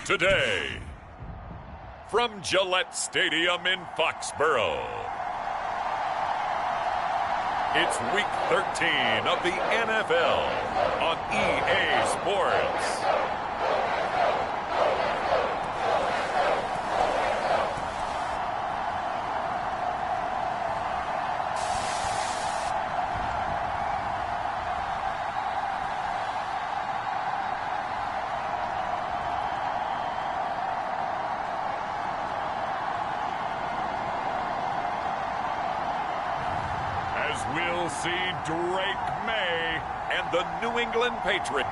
today. From Gillette Stadium in Foxborough, it's Week 13 of the NFL on EA Sports. We'll see Drake May and the New England Patriots.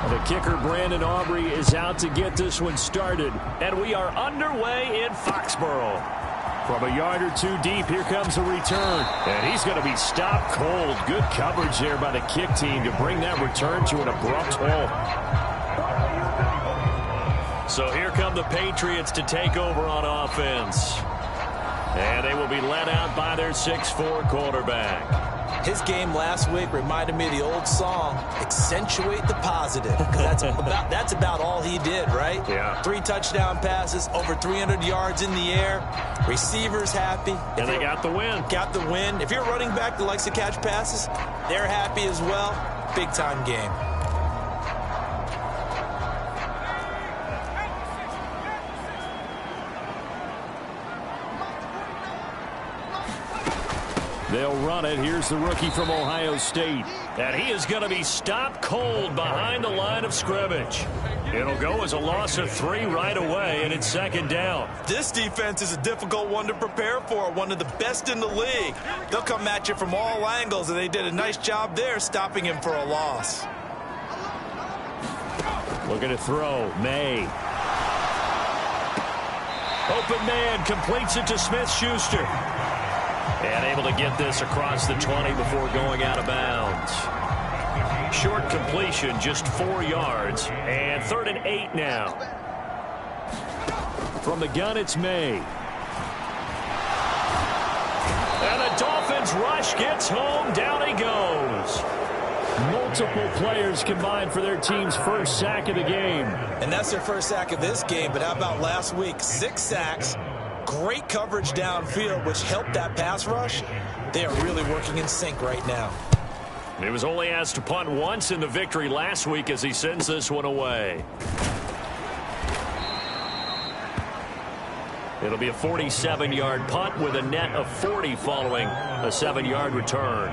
The kicker, Brandon Aubrey, is out to get this one started. And we are underway in Foxborough. From a yard or two deep, here comes a return. And he's going to be stopped cold. Good coverage there by the kick team to bring that return to an abrupt halt. So here come the Patriots to take over on offense. And they will be led out by their 6'4" quarterback. His game last week reminded me of the old song, accentuate the positive. Because that's about all he did, right? Yeah. 3 touchdown passes, over 300 yards in the air. Receivers happy. And they got the win. Got the win. If you're a running back that likes to catch passes, they're happy as well. Big-time game. They'll run it. Here's the rookie from Ohio State. And he is going to be stopped cold behind the line of scrimmage. It'll go as a loss of 3 right away, and it's second down. This defense is a difficult one to prepare for, one of the best in the league. They'll come at you from all angles, and they did a nice job there stopping him for a loss. Looking to throw. May. Open man completes it to Smith-Schuster. And able to get this across the 20 before going out of bounds. Short completion, just 4 yards. And 3rd and 8 now. From the gun, it's May. And the Dolphins rush gets home. Down he goes. Multiple players combined for their team's first sack of the game. And that's their first sack of this game. But how about last week? 6 sacks. Great coverage downfield, which helped that pass rush. They are really working in sync right now. He was only asked to punt once in the victory last week as he sends this one away. It'll be a 47-yard punt with a net of 40 following a 7-yard return.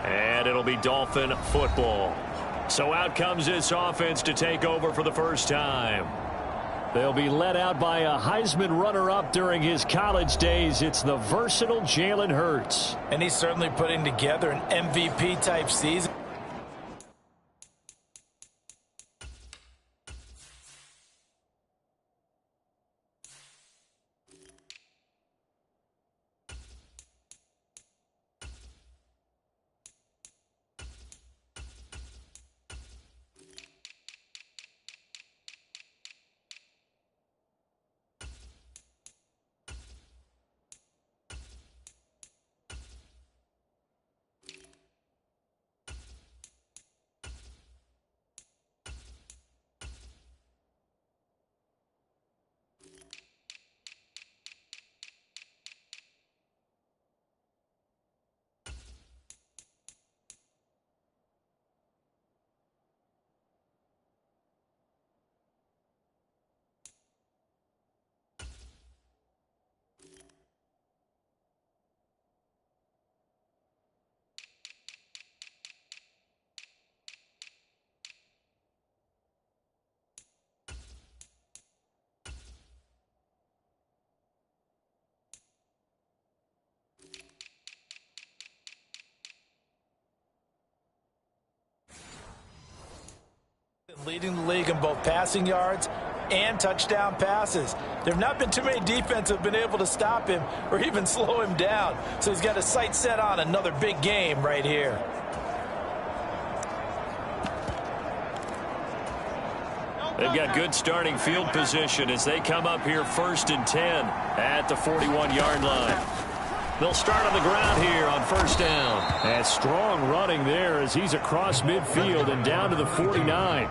And it'll be Dolphin football. So out comes this offense to take over for the first time. They'll be led out by a Heisman runner-up during his college days. It's the versatile Jalen Hurts. And he's certainly putting together an MVP-type season. Leading the league in both passing yards and touchdown passes. There have not been too many defenses that have been able to stop him or even slow him down. So he's got his sights set on another big game right here. They've got good starting field position as they come up here 1st and 10 at the 41-yard line. They'll start on the ground here on 1st down. And strong running there as he's across midfield and down to the 49.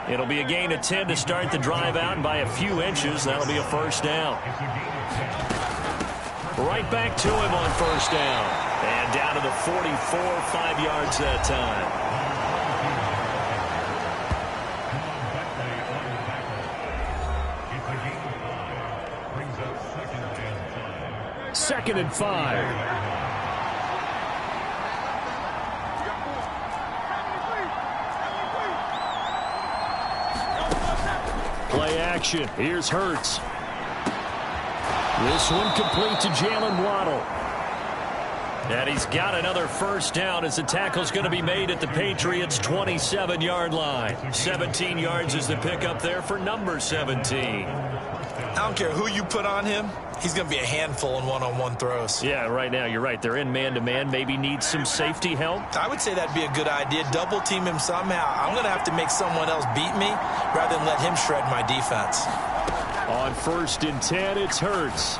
It'll be a gain of 10 to start the drive out, and by a few inches, that'll be a 1st down. Right back to him on 1st down. And down to the 44, 5 yards that time. 2nd and 5. Play action. Here's Hurts. This one complete to Jalen Waddle. And he's got another 1st down as the tackle's going to be made at the Patriots' 27-yard line. 17 yards is the pickup there for number 17. I don't care who you put on him. He's going to be a handful in one-on-one throws. Yeah, right now, you're right. They're in man-to-man. Maybe need some safety help. I would say that'd be a good idea. Double team him somehow. I'm going to have to make someone else beat me rather than let him shred my defense. On 1st and 10, it's Hurts.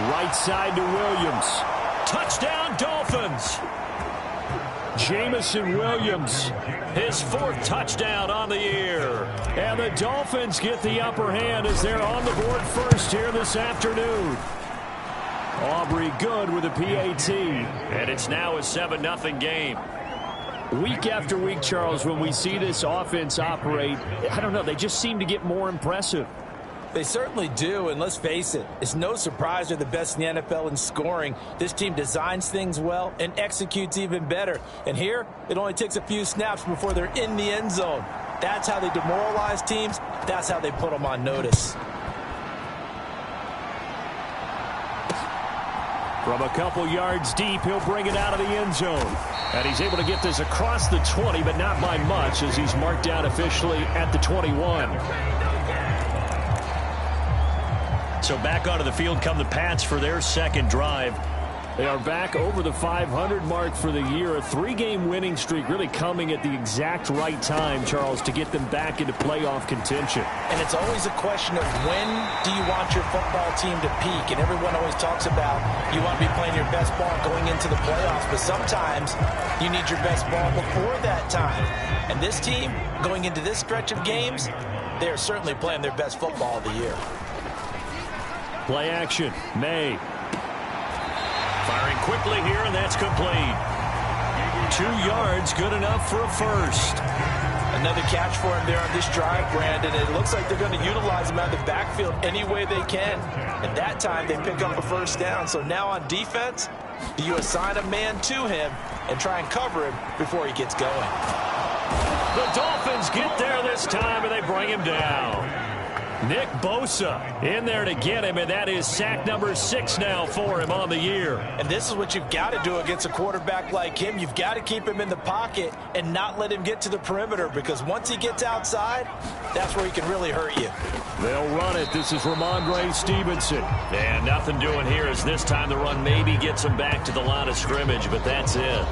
Right side to Williams. Touchdown, Dolphins. Jamison Williams, his 4th touchdown on the year. And the Dolphins get the upper hand as they're on the board first here this afternoon. Aubrey good with a PAT. And it's now a 7-0 game. Week after week, Charles, when we see this offense operate, I don't know, they just seem to get more impressive. They certainly do, and let's face it, it's no surprise they're the best in the NFL in scoring. This team designs things well and executes even better. And here, it only takes a few snaps before they're in the end zone. That's how they demoralize teams. That's how they put them on notice. From a couple yards deep, he'll bring it out of the end zone. And he's able to get this across the 20, but not by much as he's marked down officially at the 21. So back onto the field come the Pats for their 2nd drive. They are back over the 500 mark for the year. A 3-game winning streak really coming at the exact right time, Charles, to get them back into playoff contention. And it's always a question of when do you want your football team to peak? And everyone always talks about you want to be playing your best ball going into the playoffs, but sometimes you need your best ball before that time. And this team, going into this stretch of games, they are certainly playing their best football of the year. Play action. May. Firing quickly here, and that's complete. 2 yards, good enough for a 1st. Another catch for him there on this drive, Brandon. It looks like they're going to utilize him out of the backfield any way they can. And that time, they pick up a 1st down. So now on defense, do you assign a man to him and try and cover him before he gets going? The Dolphins get there this time, and they bring him down. Nick Bosa in there to get him, and that is sack number 6 now for him on the year. And this is what you've got to do against a quarterback like him. You've got to keep him in the pocket and not let him get to the perimeter, because once he gets outside, that's where he can really hurt you. They'll run it. This is Ramondre Stevenson. And nothing doing here as this time the run maybe gets him back to the line of scrimmage, but that's it.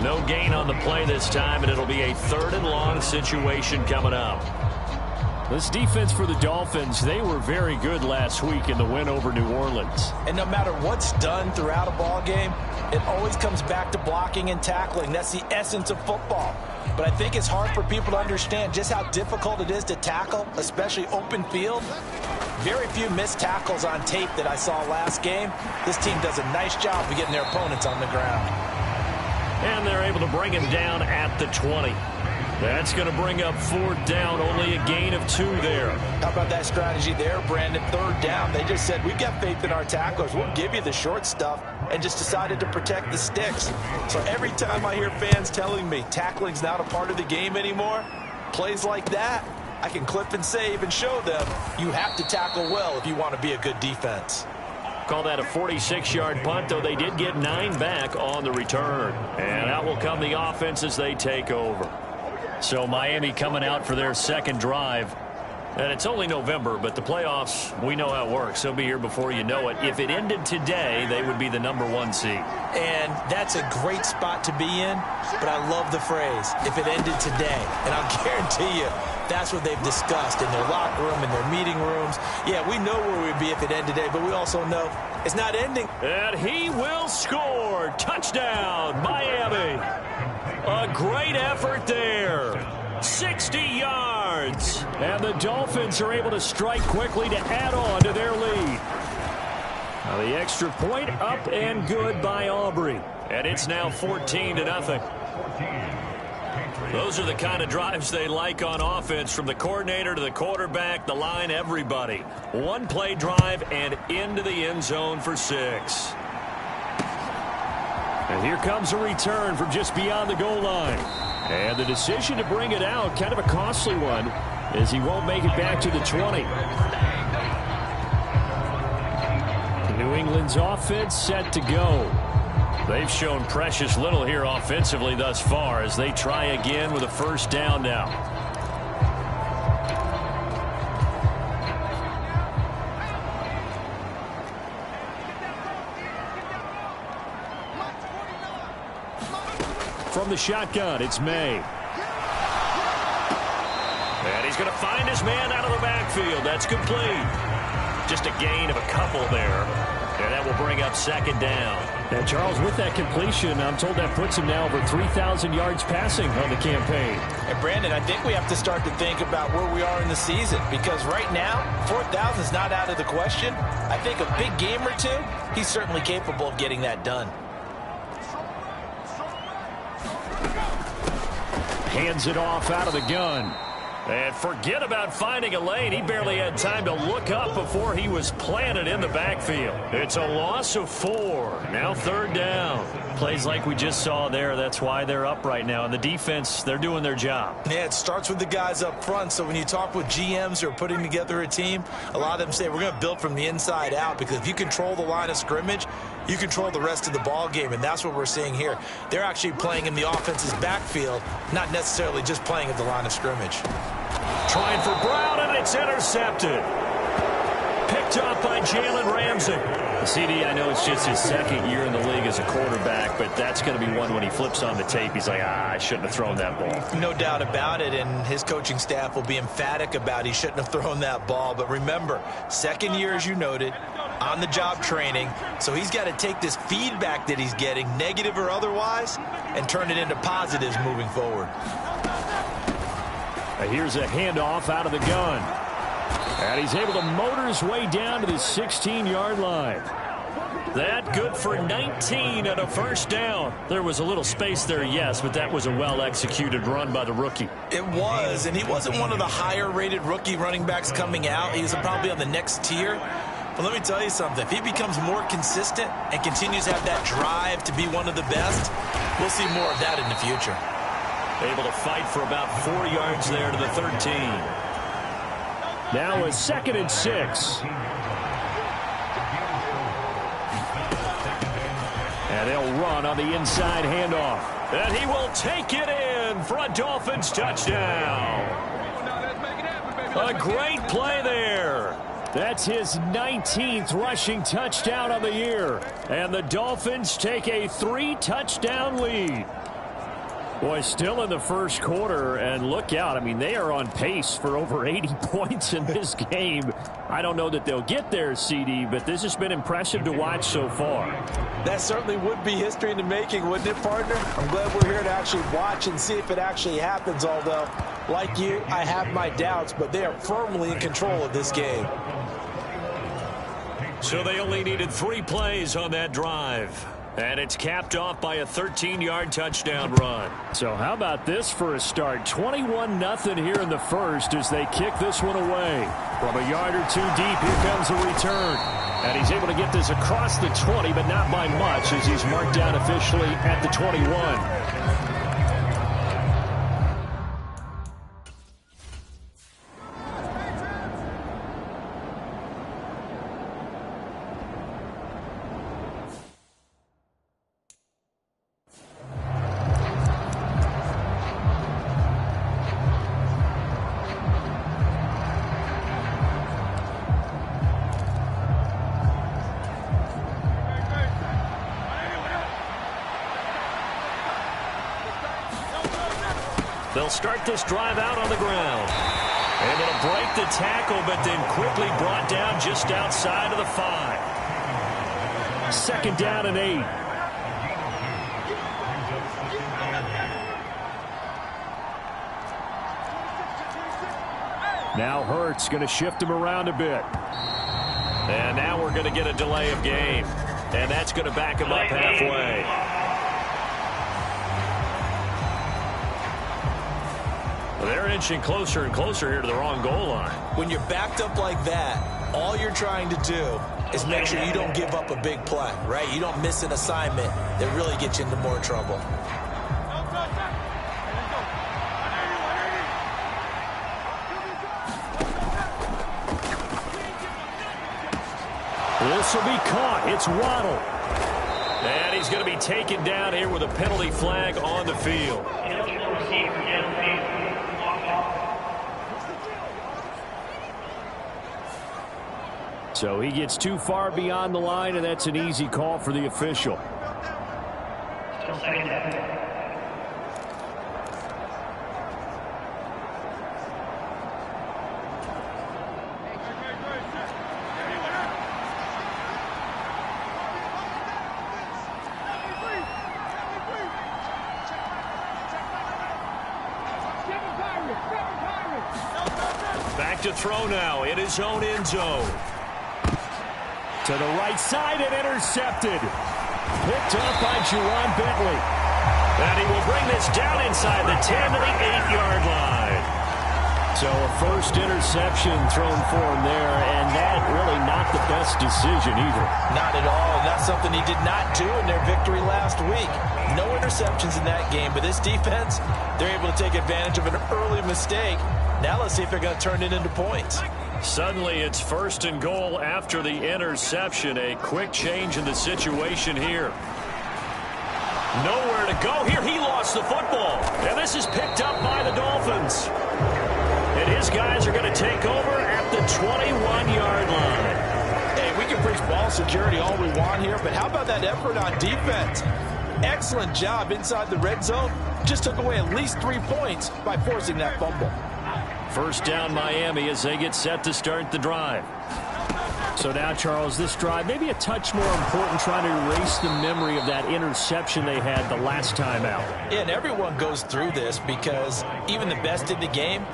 No gain on the play this time, and it'll be a 3rd and long situation coming up. This defense for the Dolphins, they were very good last week in the win over New Orleans. And no matter what's done throughout a ball game, it always comes back to blocking and tackling. That's the essence of football. But I think it's hard for people to understand just how difficult it is to tackle, especially open field. Very few missed tackles on tape that I saw last game. This team does a nice job of getting their opponents on the ground. And they're able to bring him down at the 20. That's going to bring up 4th down, only a gain of 2 there. How about that strategy there, Brandon? 3rd down. They just said, we've got faith in our tacklers. We'll give you the short stuff, and just decided to protect the sticks. So every time I hear fans telling me tackling's not a part of the game anymore, plays like that, I can clip and save and show them you have to tackle well if you want to be a good defense. Call that a 46-yard punt, though they did get 9 back on the return. And out will come the offense as they take over. So Miami coming out for their 2nd drive. And it's only November, but the playoffs, we know how it works. They'll be here before you know it. If it ended today, they would be the #1 seed. And that's a great spot to be in, but I love the phrase, if it ended today. And I'll guarantee you, that's what they've discussed in their locker room, in their meeting rooms. Yeah, we know where we'd be if it ended today, but we also know it's not ending. And he will score. Touchdown, Miami. A great effort there. 60 yards. And the Dolphins are able to strike quickly to add on to their lead. Now the extra point up and good by Aubrey. And it's now 14-0. Those are the kind of drives they like on offense, from the coordinator to the quarterback, the line, everybody. One play drive and into the end zone for 6. And here comes a return from just beyond the goal line. And the decision to bring it out, kind of a costly one, as he won't make it back to the 20. New England's offense set to go. They've shown precious little here offensively thus far as they try again with a first down now. From the shotgun, it's May. And he's going to find his man out of the backfield. That's complete. Just a gain of a couple there. And that will bring up second down. And Charles, with that completion, I'm told that puts him now over 3,000 yards passing on the campaign. And Brandon, I think we have to start to think about where we are in the season, because right now, 4,000 is not out of the question. I think a big game or two, he's certainly capable of getting that done. Hands it off out of the gun. And forget about finding a lane. He barely had time to look up before he was planted in the backfield. It's a loss of 4. Now third down. Plays like we just saw there. That's why they're up right now. And the defense, they're doing their job. Yeah, it starts with the guys up front. So when you talk with GMs who are putting together a team, a lot of them say we're going to build from the inside out, because if you control the line of scrimmage, you control the rest of the ball game, and that's what we're seeing here. They're actually playing in the offense's backfield, not necessarily just playing at the line of scrimmage. Trying for Brown, and it's intercepted. Picked up by Jalen Ramsey. CD, I know it's just his second year in the league as a quarterback, but that's going to be one when he flips on the tape. He's like, I shouldn't have thrown that ball. No doubt about it, and his coaching staff will be emphatic about he shouldn't have thrown that ball. But remember, second year, as you noted, on-the-job training, so he's got to take this feedback that he's getting, negative or otherwise, and turn it into positives moving forward. Here's a handoff out of the gun. And he's able to motor his way down to the 16-yard line. That good for 19 and a first down. There was a little space there, yes, but that was a well-executed run by the rookie. It was, and he wasn't one of the higher-rated rookie running backs coming out. He was probably on the next tier. But let me tell you something. If he becomes more consistent and continues to have that drive to be one of the best, we'll see more of that in the future. Able to fight for about 4 yards there to the 13. Now a 2nd and 6. And they'll run on the inside handoff. And he will take it in for a Dolphins touchdown. A great play there. That's his 19th rushing touchdown on the year. And the Dolphins take a 3-touchdown lead. Boy, still in the first quarter, and look out. I mean, they are on pace for over 80 points in this game. I don't know that they'll get there, CD, but this has been impressive to watch so far. That certainly would be history in the making, wouldn't it, partner? I'm glad we're here to actually watch and see if it actually happens, although, like you, I have my doubts, but they are firmly in control of this game. So they only needed 3 plays on that drive. And it's capped off by a 13-yard touchdown run. So how about this for a start? 21-0 here in the first as they kick this one away. From a yard or two deep, here comes a return. And he's able to get this across the 20, but not by much as he's marked down officially at the 21. They'll start this drive out on the ground. And it'll break the tackle, but then quickly brought down just outside of the 5. 2nd down and 8. Now Hurts going to shift him around a bit. And now we're going to get a delay of game. And that's going to back him up halfway. Well, they're inching closer and closer here to the wrong goal line. When you're backed up like that, all you're trying to do is make sure you don't give up a big play, right? You don't miss an assignment that really gets you into more trouble. This will be caught. It's Waddle. And he's going to be taken down here with a penalty flag on the field. So he gets too far beyond the line, and that's an easy call for the official. Back to throw now in his own end zone. To the right side and intercepted. Picked up by Juwan Bentley. And he will bring this down inside the 10 to the 8-yard line. So a first interception thrown for him there, and that really not the best decision either. Not at all, and that's something he did not do in their victory last week. No interceptions in that game, but this defense, they're able to take advantage of an early mistake. Now let's see if they're going to turn it into points. Suddenly it's 1st and goal after the interception. A quick change in the situation here. Nowhere to go here. He lost the football. And this is picked up by the Dolphins. And his guys are going to take over at the 21-yard line. Hey, we can preach ball security all we want here, but how about that effort on defense? Excellent job inside the red zone. Just took away at least 3 points by forcing that fumble. First down Miami as they get set to start the drive. So now, Charles, this drive maybe a touch more important, trying to erase the memory of that interception they had the last time out. Yeah, and everyone goes through this because even the best in the game,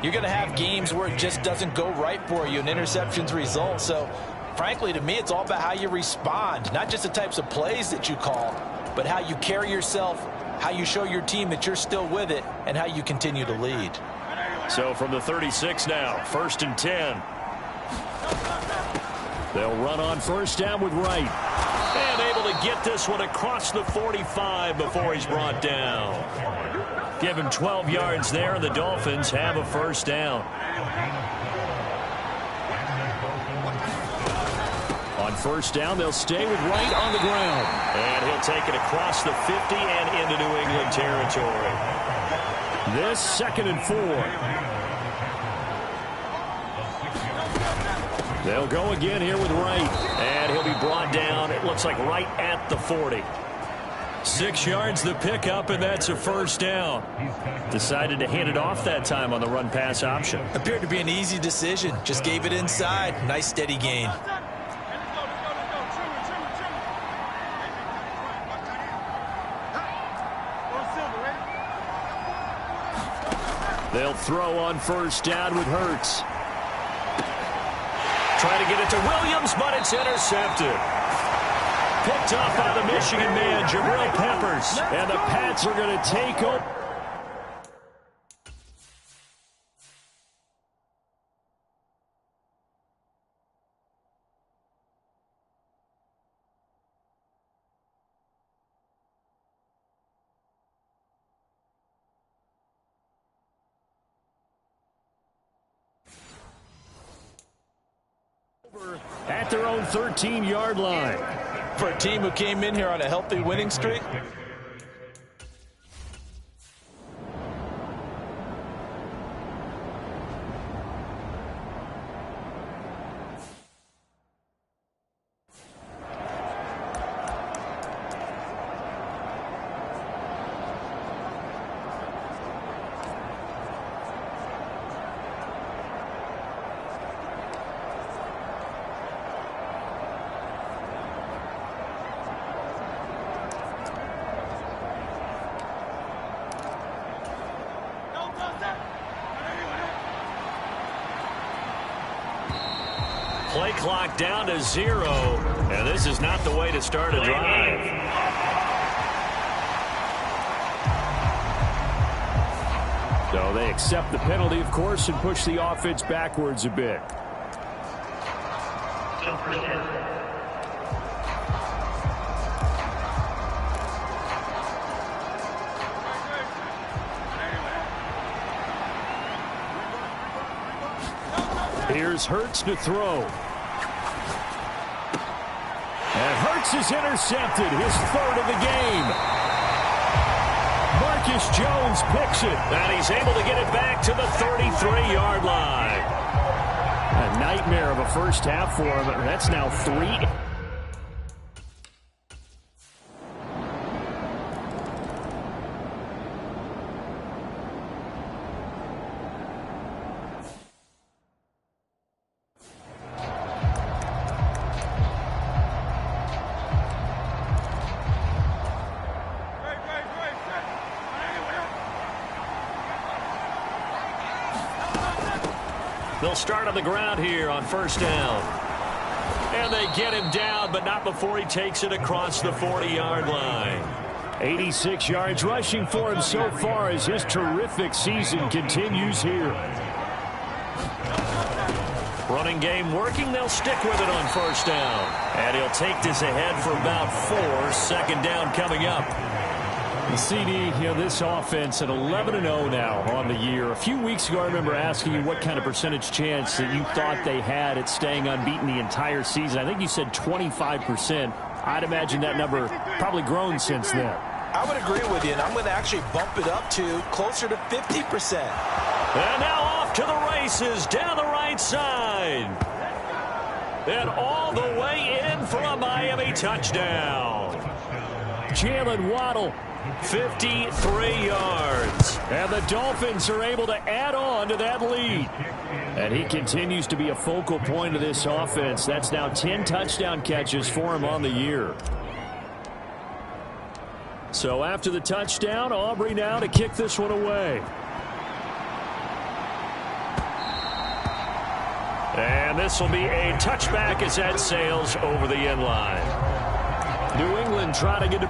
you're going to have games where it just doesn't go right for you and interceptions result. So, frankly, to me, it's all about how you respond, not just the types of plays that you call, but how you carry yourself, how you show your team that you're still with it, and how you continue to lead. So from the 36 now, 1st and 10. They'll run on first down with Wright. And able to get this one across the 45 before he's brought down. Give him 12 yards there, and the Dolphins have a first down. On first down, they'll stay with Wright on the ground. And he'll take it across the 50 and into New England territory. This 2nd and 4. They'll go again here with Wright. And he'll be brought down, it looks like right at the 40. 6 yards the pickup, and that's a first down. Decided to hand it off that time on the run-pass option. Appeared to be an easy decision. Just gave it inside. Nice steady gain. They'll throw on first down with Hurts. Trying to get it to Williams, but it's intercepted. Picked up by the Michigan man, Jabril Peppers. And the Pats are going to take over. At their own 13-yard line. For a team who came in here on a healthy winning streak, Play clock down to 0, and this is not the way to start a drive. So they accept the penalty, of course, and push the offense backwards a bit. Here's Hurts to throw. And Hurts is intercepted, his third of the game. Marcus Jones picks it. And he's able to get it back to the 33-yard line. A nightmare of a first half for him. That's now 3. They'll start on the ground here on first down. And they get him down, but not before he takes it across the 40-yard line. 86 yards rushing for him so far as his terrific season continues here. Running game working. They'll stick with it on first down. And he'll take this ahead for about 4. Second down coming up. The CD, this offense at 11-0 now on the year. A few weeks ago, I remember asking you what kind of percentage chance that you thought they had at staying unbeaten the entire season. I think you said 25%. I'd imagine that number probably grown since then. I would agree with you, and I'm going to actually bump it up to closer to 50%. And now off to the races down the right side. And all the way in for a Miami touchdown. Jalen Waddle. 53 yards. And the Dolphins are able to add on to that lead. And he continues to be a focal point of this offense. That's now 10 touchdown catches for him on the year. So after the touchdown, Aubrey now to kick this one away. And this will be a touchback as that sails over the end line. New England trying to get it.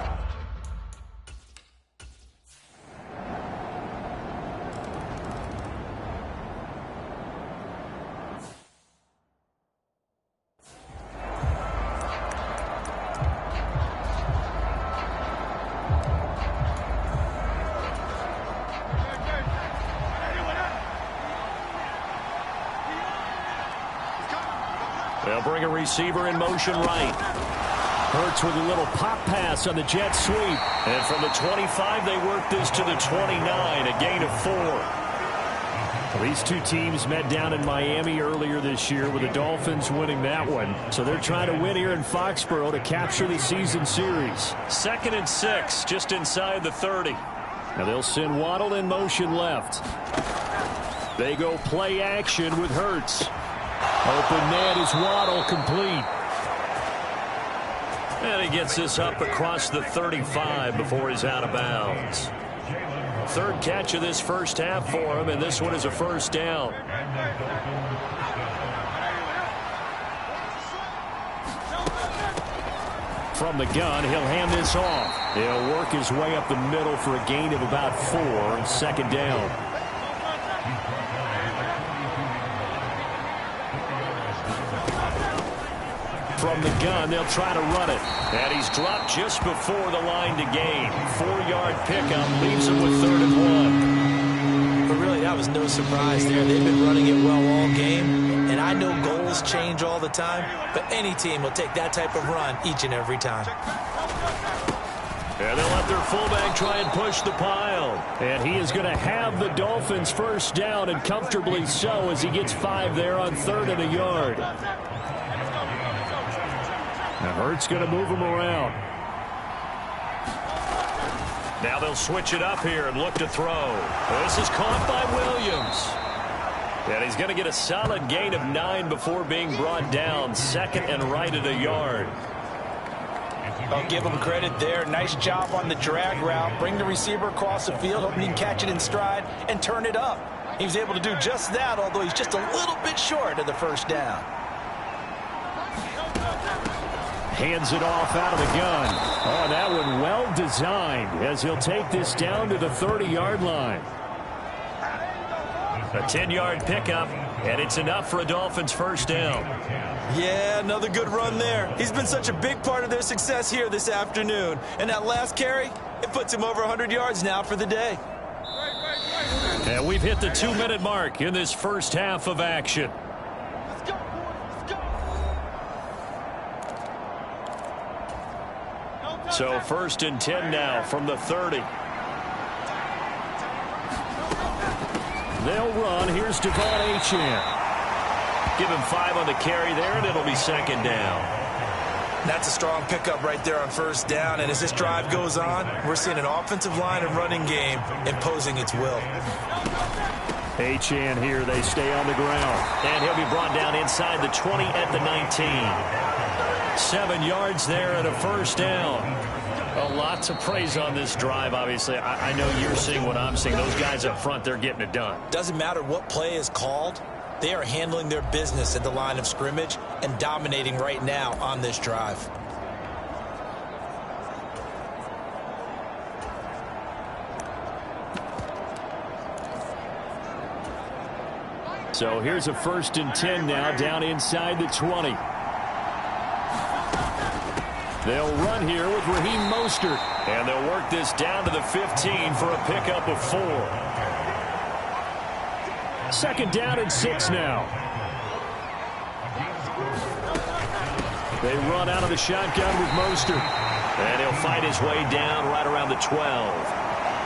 They'll bring a receiver in motion right. Hurts with a little pop pass on the jet sweep. And from the 25, they work this to the 29, a gain of 4. Well, these two teams met down in Miami earlier this year with the Dolphins winning that one. So they're trying to win here in Foxborough to capture the season series. 2nd and 6, just inside the 30. Now they'll send Waddle in motion left. They go play action with Hurts. Open man is Waddle, complete. And he gets this up across the 35 before he's out of bounds. 3rd catch of this first half for him, and this one is a first down. From the gun, he'll hand this off. He'll work his way up the middle for a gain of about 4, 2nd down. From the gun, they'll try to run it. And he's dropped just before the line to gain. 4-yard pickup leaves him with 3rd and 1. But really, that was no surprise there. They've been running it well all game. And I know goals change all the time, but any team will take that type of run each and every time. And they'll let their fullback try and push the pile. And he is going to have the Dolphins first down, and comfortably so, as he gets 5 there on 3rd and a yard. Now Hurts going to move him around. Now they'll switch it up here and look to throw. This is caught by Williams. And he's going to get a solid gain of 9 before being brought down. 2nd and right at a yard. I'll give him credit there. Nice job on the drag route. Bring the receiver across the field, hoping he can catch it in stride and turn it up. He was able to do just that, although he's just a little bit short of the first down. Hands it off out of the gun. Oh, that one well designed as he'll take this down to the 30-yard line. A 10-yard pickup, and it's enough for a Dolphins first down. Yeah, another good run there. He's been such a big part of their success here this afternoon. And that last carry, it puts him over 100 yards now for the day. And we've hit the 2-minute mark in this first half of action. So 1st and 10 now from the 30. They'll run. Here's Devon Achane. Give him 5 on the carry there, and it'll be 2nd down. That's a strong pickup right there on 1st down. And as this drive goes on, we're seeing an offensive line and running game imposing its will. Achane here. They stay on the ground. And he'll be brought down inside the 20 at the 19. 7 yards there and a 1st down. Well, lots of praise on this drive, obviously. I know you're seeing what I'm seeing. Those guys up front, they're getting it done. Doesn't matter what play is called. They are handling their business at the line of scrimmage and dominating right now on this drive. So here's a 1st and 10 now down inside the 20. They'll run here with Raheem Mostert. And they'll work this down to the 15 for a pickup of 4. 2nd down and 6 now. They run out of the shotgun with Mostert. And he'll fight his way down right around the 12.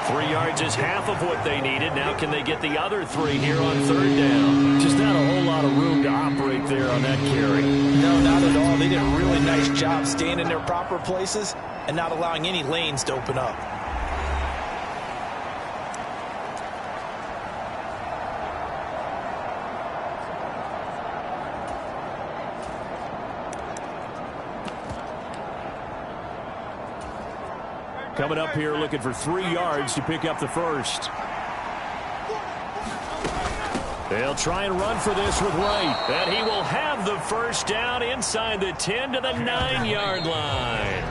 3 yards is half of what they needed. Now can they get the other 3 here on 3rd down? Just not a whole lot of room to operate there on that carry. No, not at all. They did a really nice job staying in their proper places and not allowing any lanes to open up. Coming up here looking for 3 yards to pick up the 1st. They'll try and run for this with Wright. And he will have the 1st down inside the 10 to the 9-yard line.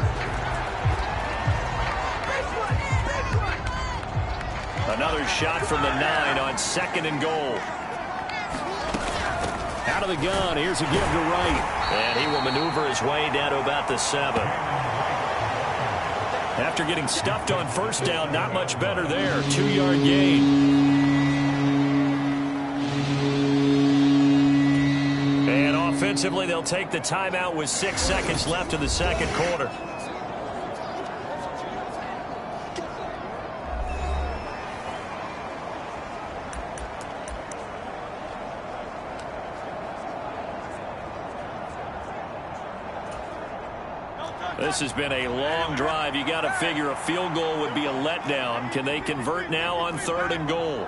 Another shot from the 9 on 2nd and goal. Out of the gun. Here's a give to Wright. And he will maneuver his way down to about the 7. After getting stuffed on 1st down, not much better there. 2-yard gain. And offensively, they'll take the timeout with 6 seconds left in the 2nd quarter. This has been a long drive. You got to figure a field goal would be a letdown. Can they convert now on 3rd and goal?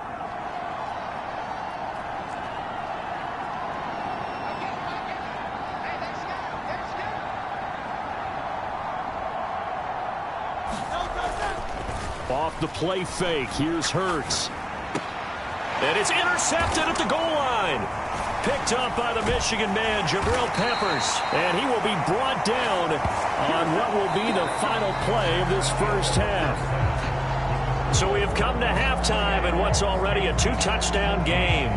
Off the play fake. Here's Hurts. And it's intercepted at the goal line. Picked up by the Michigan man, Jabril Peppers. And he will be brought down on what will be the final play of this first half. So we have come to halftime in what's already a 2-touchdown game.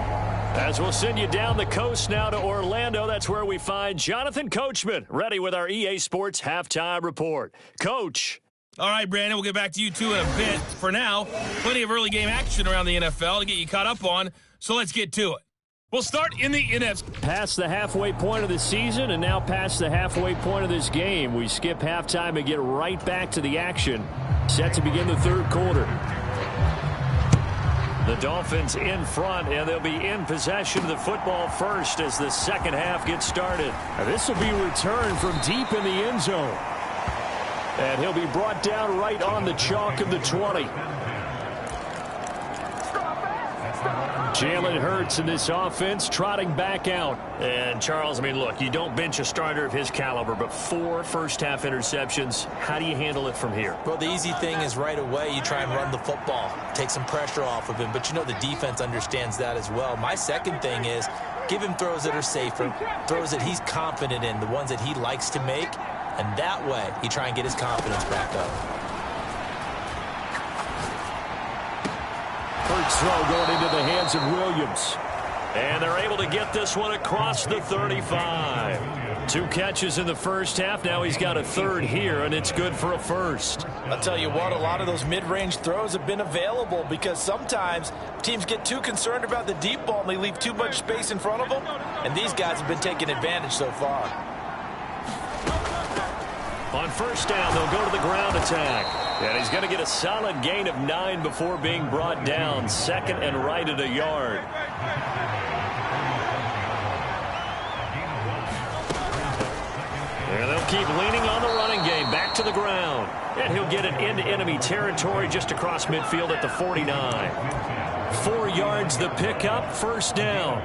As we'll send you down the coast now to Orlando, that's where we find Jonathan Coachman, ready with our EA Sports Halftime Report. Coach. All right, Brandon, we'll get back to you two in a bit. For now, plenty of early game action around the NFL to get you caught up on, so let's get to it. We'll start in the NFC. Past the halfway point of the season and now past the halfway point of this game. We skip halftime and get right back to the action. Set to begin the 3rd quarter. The Dolphins in front, and they'll be in possession of the football first as the 2nd half gets started. Now this will be returned from deep in the end zone. And he'll be brought down right on the chalk of the 20. Jalen Hurts in this offense trotting back out. And, Charles, I mean, look, you don't bench a starter of his caliber, but 4 first-half interceptions. How do you handle it from here? Well, the easy thing is right away you try and run the football, take some pressure off of him. But, you know, the defense understands that as well. My second thing is give him throws that are safer, throws that he's confident in, the ones that he likes to make, And that way, you try and get his confidence back up. First throw going into the hands of Williams. And they're able to get this one across the 35. 2 catches in the first half. Now he's got a third here, and it's good for a first. I'll tell you what, a lot of those mid-range throws have been available because sometimes teams get too concerned about the deep ball and they leave too much space in front of them. And these guys have been taking advantage so far. On first down, they'll go to the ground attack. And he's going to get a solid gain of 9 before being brought down. Second and right at a yard. And they'll keep leaning on the running game. Back to the ground. And he'll get it into enemy territory just across midfield at the 49. 4 yards the pickup, first down.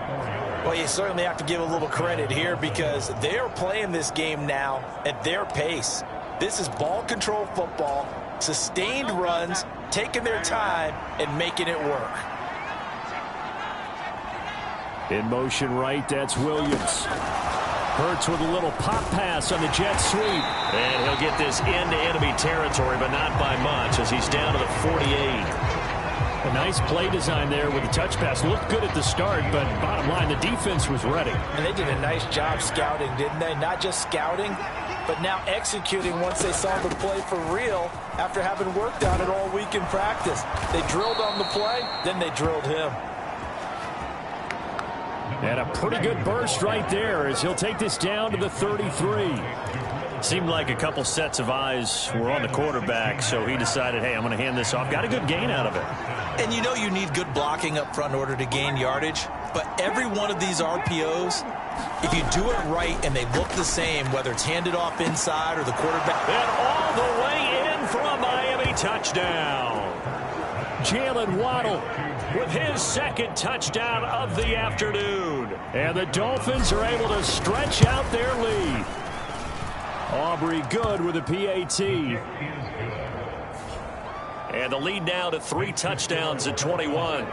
Well, you certainly have to give a little credit here because they are playing this game now at their pace. This is ball control football, sustained runs, taking their time, and making it work. In motion right, that's Williams. Hurts with a little pop pass on the jet sweep. And he'll get this into enemy territory, but not by much as he's down to the 48. A nice play design there with the touch pass. Looked good at the start, but bottom line, the defense was ready. And they did a nice job scouting, didn't they? Not just scouting, but now executing once they saw the play for real after having worked on it all week in practice. They drilled on the play, then they drilled him. And a pretty good burst right there as he'll take this down to the 33. Seemed like a couple sets of eyes were on the quarterback, so he decided, hey, I'm going to hand this off. Got a good gain out of it. And you know you need good blocking up front in order to gain yardage, but every one of these RPOs, if you do it right and they look the same, whether it's handed off inside or the quarterback. And all the way in for a Miami touchdown. Jalen Waddle with his second touchdown of the afternoon. And the Dolphins are able to stretch out their lead. Aubrey good with a PAT. And the lead now to 3 touchdowns at 21.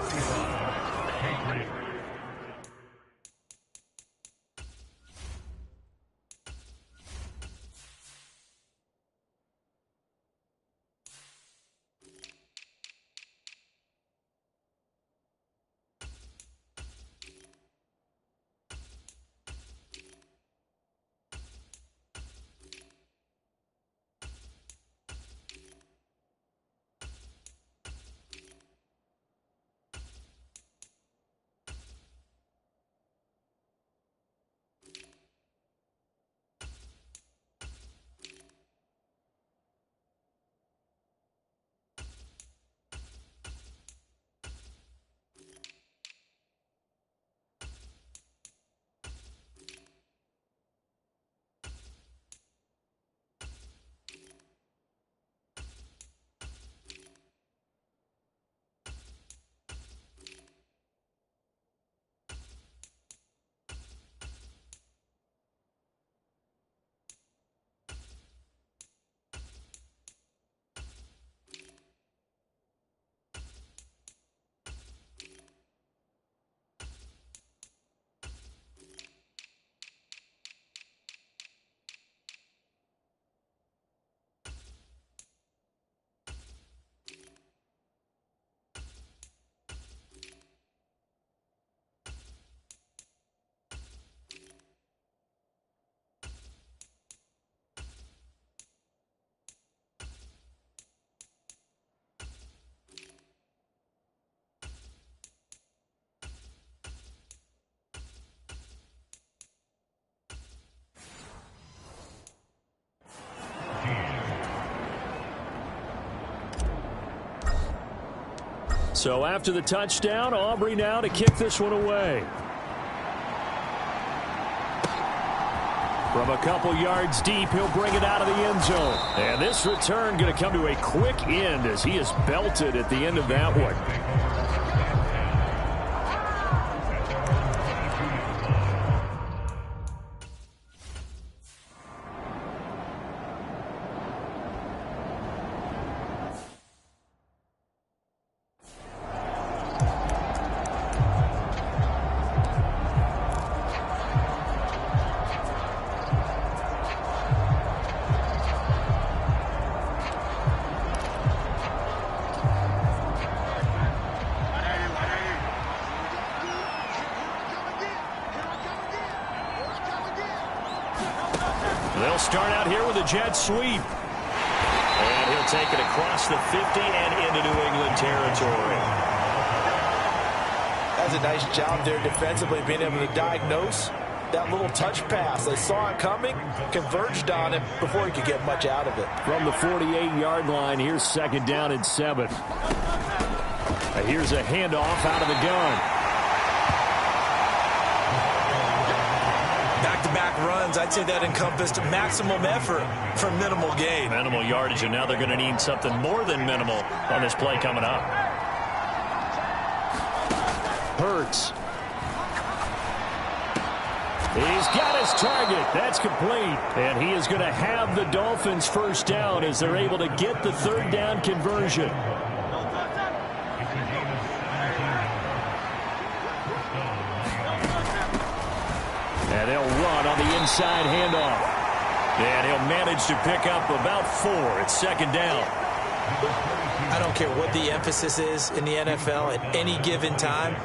So after the touchdown, Aubrey now to kick this one away. From a couple yards deep, he'll bring it out of the end zone. And this return going to come to a quick end as he is belted at the end of that one. They'll start out here with a jet sweep. And he'll take it across the 50 and into New England territory. That's a nice job there defensively, being able to diagnose that little touch pass. They saw it coming, converged on it before he could get much out of it. From the 48-yard line, here's 2nd down and 7. Here's a handoff out of the gun. Back-to-back runs, I'd say that encompassed maximum effort for minimal gain. Minimal yardage, and now they're going to need something more than minimal on this play coming up. Hurts. He's got his target. That's complete. And he is going to have the Dolphins first down as they're able to get the 3rd down conversion. And they'll run on the inside handoff. And he'll manage to pick up about 4. It's 2nd down. I don't care what the emphasis is in the NFL at any given time.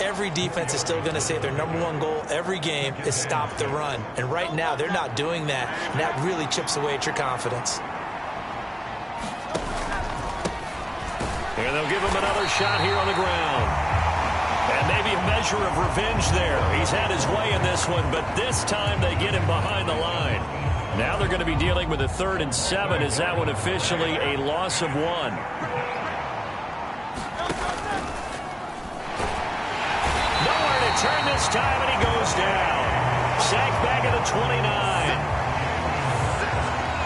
Every defense is still going to say their #1 goal every game is stop the run. And right now, they're not doing that. And that really chips away at your confidence. And they'll give him another shot here on the ground. And maybe a measure of revenge there. He's had his way in this one, but this time they get him behind the line. Now they're going to be dealing with a 3rd and 7. Is that one officially a loss of 1? Turn this time, and he goes down. Sack back at the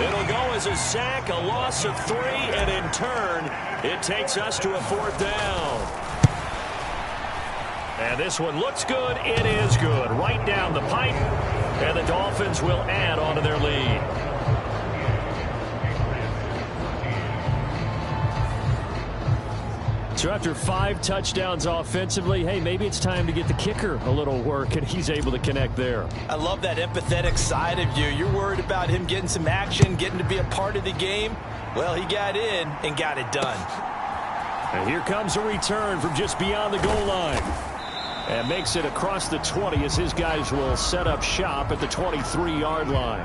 29. It'll go as a sack, a loss of 3, and in turn, it takes us to a 4th down. And this one looks good. It is good. Right down the pipe, and the Dolphins will add on to their lead. So after 5 touchdowns offensively, hey, maybe it's time to get the kicker a little work, and he's able to connect there. I love that empathetic side of you. You're worried about him getting some action, getting to be a part of the game. Well, he got in and got it done. And here comes a return from just beyond the goal line. And makes it across the 20 as his guys will set up shop at the 23-yard line.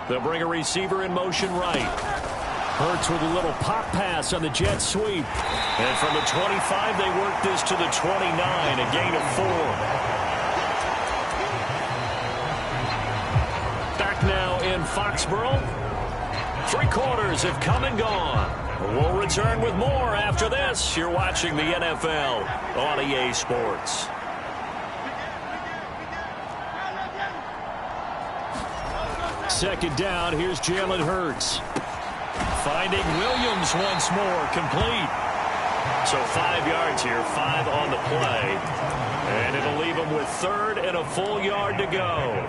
They'll bring a receiver in motion right. Hurts with a little pop pass on the jet sweep. And from the 25, they work this to the 29, a gain of 4. Back now in Foxborough. 3 quarters have come and gone. We'll return with more after this. You're watching the NFL on EA Sports. Second down, here's Jalen Hurts. Finding Williams once more, complete. So 5 yards here, 5 on the play. And it'll leave him with 3rd and a full yard to go.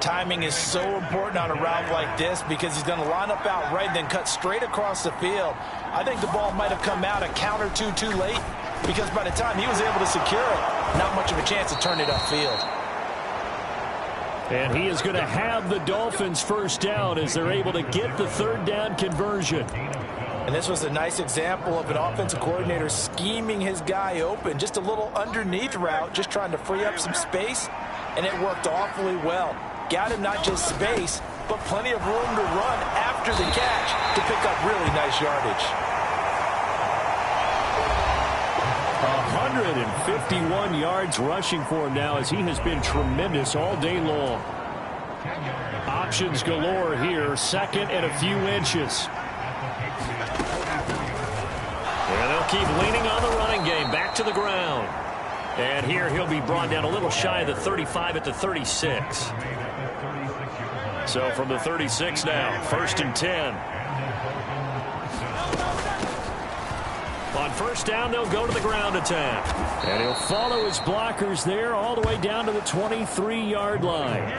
Timing is so important on a route like this because he's going to line up out right and then cut straight across the field. I think the ball might have come out a count or two too late because by the time he was able to secure it, not much of a chance to turn it upfield. And he is going to have the Dolphins first down as they're able to get the 3rd down conversion. And this was a nice example of an offensive coordinator scheming his guy open. Just a little underneath route, just trying to free up some space, and it worked awfully well. Got him not just space, but plenty of room to run after the catch to pick up really nice yardage. 151 yards rushing for him now as he has been tremendous all day long. Options galore here, 2nd and a few inches. And they'll keep leaning on the running game, back to the ground. And here he'll be brought down a little shy of the 35 at the 36. So from the 36 now, 1st and 10. On 1st down, they'll go to the ground attack. And he'll follow his blockers there all the way down to the 23-yard line.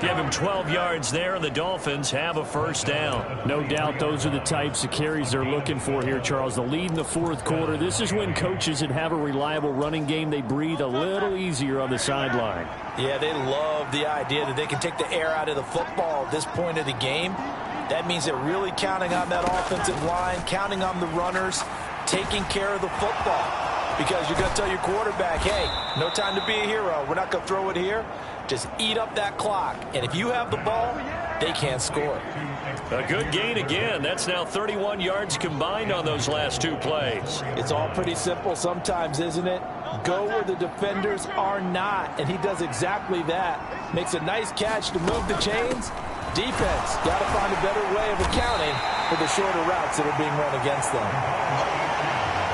Give him 12 yards there, and the Dolphins have a first down. No doubt those are the types of carries they're looking for here, Charles. The lead in the fourth quarter. This is when coaches that have a reliable running game, they breathe a little easier on the sideline. Yeah, they love the idea that they can take the air out of the football at this point of the game. That means they're really counting on that offensive line, counting on the runners, taking care of the football. Because you're going to tell your quarterback, hey, no time to be a hero. We're not going to throw it here. Just eat up that clock. And if you have the ball, they can't score. A good gain again. That's now 31 yards combined on those last two plays. It's all pretty simple sometimes, isn't it? Go where the defenders are not. And he does exactly that. Makes a nice catch to move the chains. Defense got to find a better way of accounting for the shorter routes that are being run against them.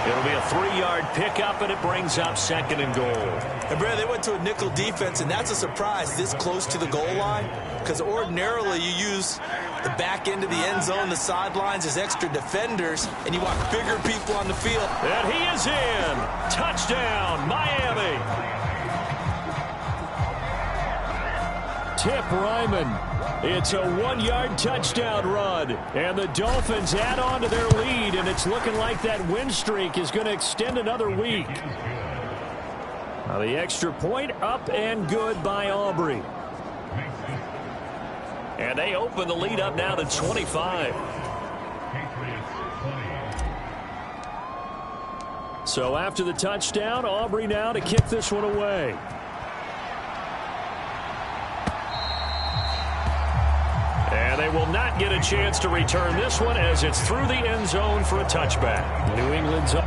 It'll be a 3-yard pickup, and it brings up second and goal. And, Brad, they went to a nickel defense, and that's a surprise this close to the goal line, because ordinarily you use the back end of the end zone, the sidelines as extra defenders, and you want bigger people on the field. And he is in. Touchdown, Miami. Tip Ryman. It's a 1-yard touchdown run, and the Dolphins add on to their lead, and it's looking like that win streak is going to extend another week. Now the extra point up and good by Aubrey. And they open the lead up now to 25. So after the touchdown, Aubrey now to kick this one away. And they will not get a chance to return this one as it's through the end zone for a touchback. New England's up.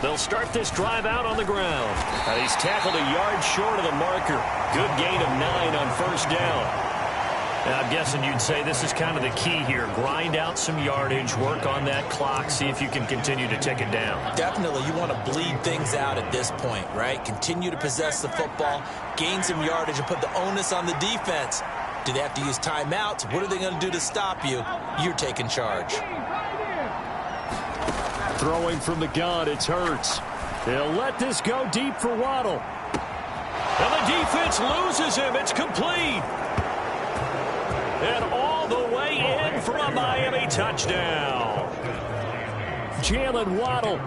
They'll start this drive out on the ground. He's tackled a yard short of the marker. Good gain of 9 on first down. And I'm guessing you'd say this is kind of the key here. Grind out some yardage, work on that clock, see if you can continue to tick it down. Definitely, you want to bleed things out at this point, right? Continue to possess the football, gain some yardage, and put the onus on the defense. Do they have to use timeouts? What are they going to do to stop you? You're taking charge. Throwing from the gun, it's Hurts. They'll let this go deep for Waddle. And the defense loses him. It's complete. And all the way in for a Miami touchdown. Jalen Waddle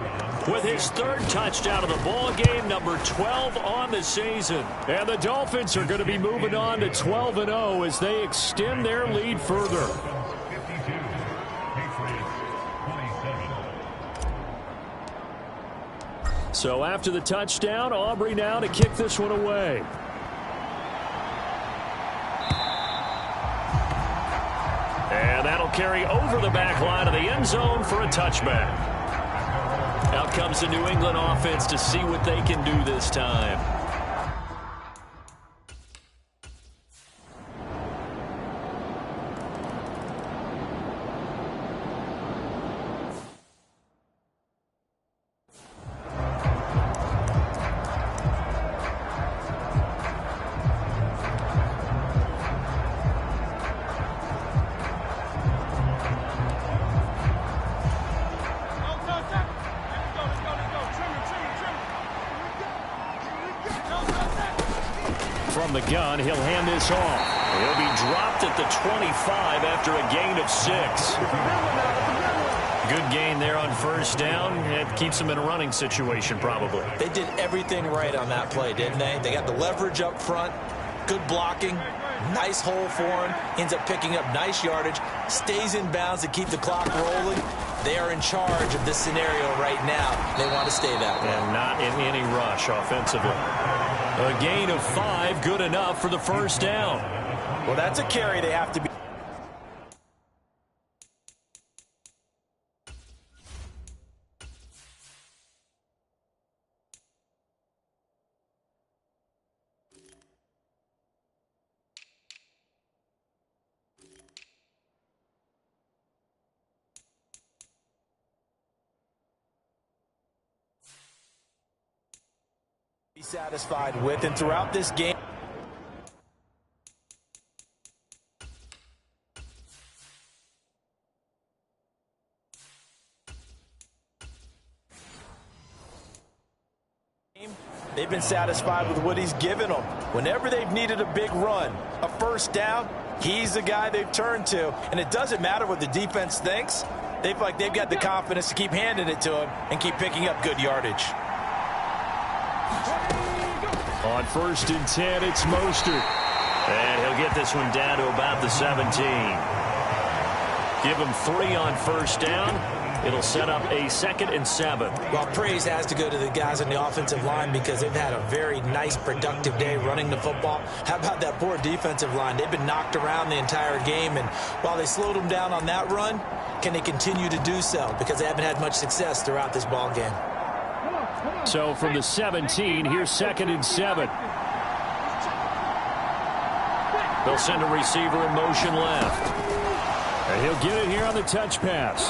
with his third touchdown of the ball game, number 12 on the season. And the Dolphins are going to be moving on to 12-0 as they extend their lead further. So after the touchdown, Aubrey now to kick this one away. And that'll carry over the back line of the end zone for a touchback. Out comes the New England offense to see what they can do this time. From the gun, he'll hand this off. He'll be dropped at the 25 after a gain of 6. Good gain there on first down. It keeps them in a running situation probably. They did everything right on that play, didn't they? They got the leverage up front, good blocking, nice hole for him, ends up picking up nice yardage, stays in bounds to keep the clock rolling. They are in charge of this scenario right now. They want to stay that way. And not in any rush offensively. A gain of 5, good enough for the first down. Well, that's a carry they have to be. Satisfied with, and throughout this game, they've been satisfied with what he's given them. Whenever they've needed a big run, a first down, he's the guy they've turned to. And it doesn't matter what the defense thinks. They've got the confidence to keep handing it to him and keep picking up good yardage. On 1st and 10, it's Mostert. And he'll get this one down to about the 17. Give him 3 on 1st down. It'll set up a 2nd and 7. Well, praise has to go to the guys on the offensive line because they've had a very nice, productive day running the football. How about that poor defensive line? They've been knocked around the entire game, and while they slowed them down on that run, can they continue to do so? Because they haven't had much success throughout this ball game. So from the 17, here's 2nd and 7. They'll send a receiver in motion left. And he'll get it here on the touch pass.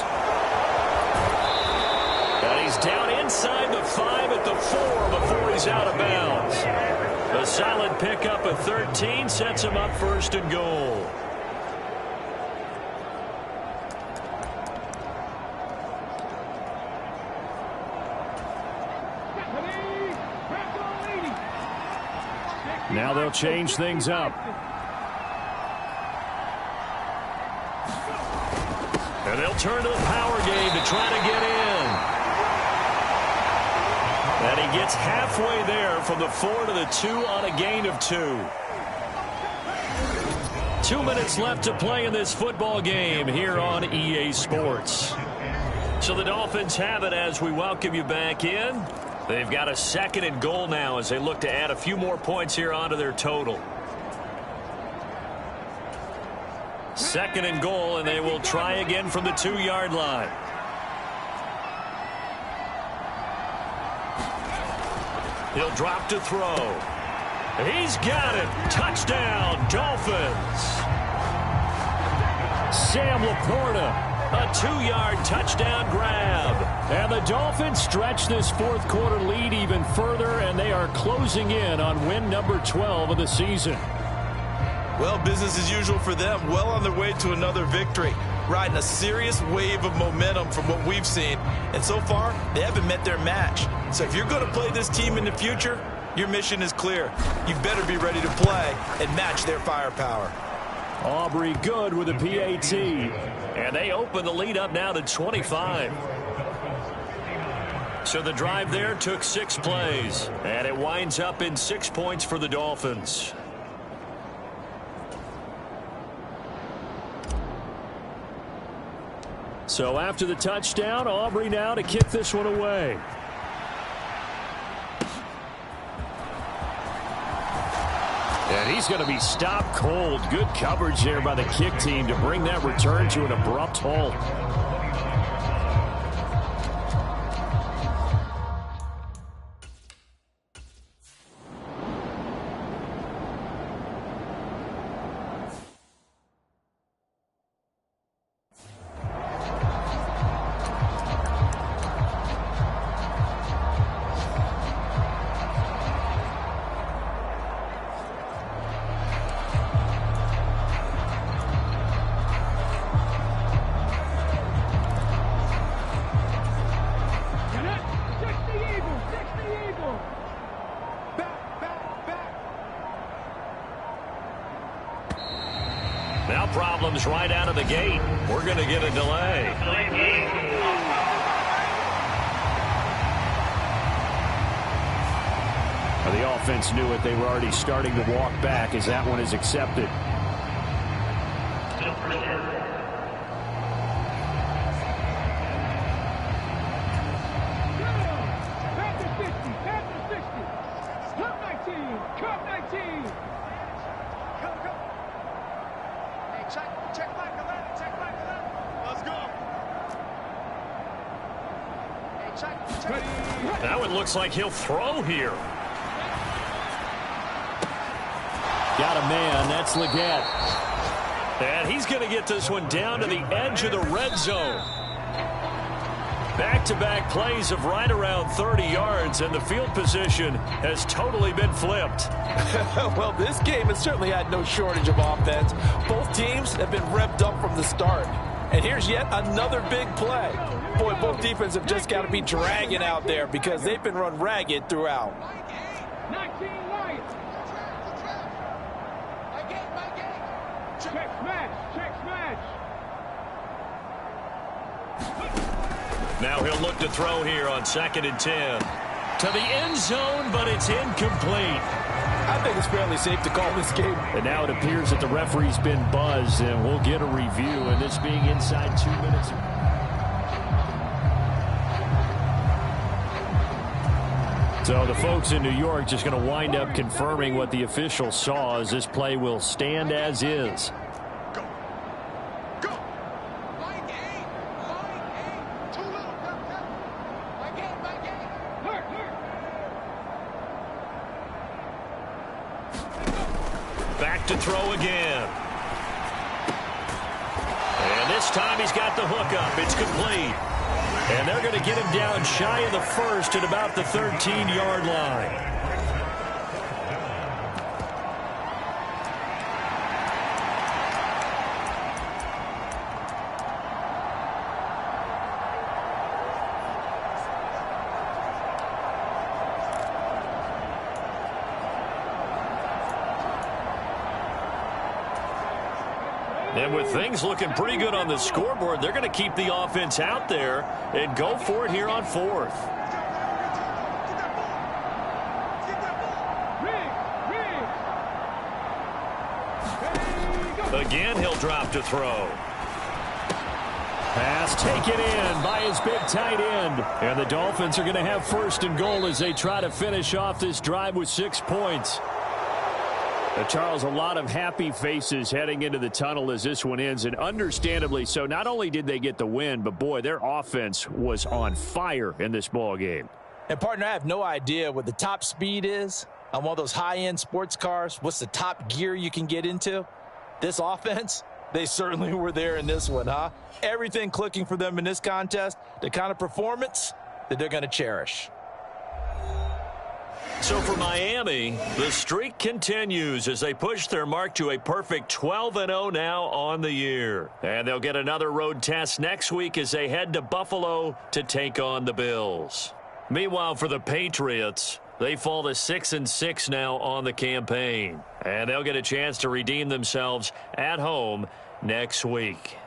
And he's down inside the 5 at the 4 before he's out of bounds. A solid pickup of 13 sets him up 1st and goal. Now they'll change things up. And they'll turn to the power game to try to get in. And he gets halfway there from the 4 to the 2 on a gain of 2. 2 minutes left to play in this football game here on EA Sports. So the Dolphins have it as we welcome you back in. They've got a 2nd and goal now as they look to add a few more points here onto their total. 2nd and goal, and they will try again from the 2-yard line. He'll drop to throw. He's got it. Touchdown, Dolphins. Sam Laporta. A 2-yard touchdown grab. And the Dolphins stretch this 4th quarter lead even further, and they are closing in on win number 12 of the season. Well, business as usual for them. Well on their way to another victory. Riding a serious wave of momentum from what we've seen. And so far, they haven't met their match. So if you're going to play this team in the future, your mission is clear. You better be ready to play and match their firepower. Aubrey good with a PAT. And they open the lead up now to 25. So the drive there took 6 plays. And it winds up in 6 points for the Dolphins. So after the touchdown, Aubrey now to kick this one away. And he's going to be stopped cold. Good coverage there by the kick team to bring that return to an abrupt halt. Now problems right out of the gate. We're going to get a delay. The offense knew it. They were already starting to walk back as that one is accepted. That one looks like he'll throw here. Got a man. That's Leggett. And he's going to get this one down to the edge of the red zone. Back-to-back plays of right around 30 yards, and the field position has totally been flipped. Well, this game has certainly had no shortage of offense. Both teams have been revved up from the start. And here's yet another big play. Boy, both defenses have just got to be dragging out there because they've been run ragged throughout. Now he'll look to throw here on 2nd and 10. To the end zone, but it's incomplete. I think it's fairly safe to call this game. And now it appears that the referee's been buzzed, and we'll get a review, and this being inside 2 minutes. So the folks in New York just going to wind up confirming what the official saw, as this play will stand as is. Back to throw again. And this time he's got the hook up. It's complete. And they're going to get him down shy of the first at about the 13-yard line. And with things looking pretty good on the scoreboard, they're going to keep the offense out there and go for it here on 4th. Again, he'll drop to throw. Pass taken in by his big tight end. And the Dolphins are going to have 1st and goal as they try to finish off this drive with 6 points. Charles, a lot of happy faces heading into the tunnel as this one ends, and understandably so. Not only did they get the win, but, boy, their offense was on fire in this ball game. And, partner, I have no idea what the top speed is on one of those high-end sports cars. What's the top gear you can get into? This offense, they certainly were there in this one, huh? Everything clicking for them in this contest, the kind of performance that they're going to cherish. So for Miami, the streak continues as they push their mark to a perfect 12-0 now on the year. And they'll get another road test next week as they head to Buffalo to take on the Bills. Meanwhile, for the Patriots, they fall to 6-6 now on the campaign. And they'll get a chance to redeem themselves at home next week.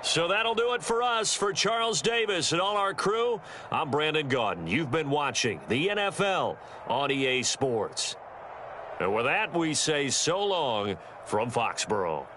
So that'll do it for us. For Charles Davis and all our crew, I'm Brandon Gaudin. You've been watching the NFL on EA Sports. And with that, we say so long from Foxborough.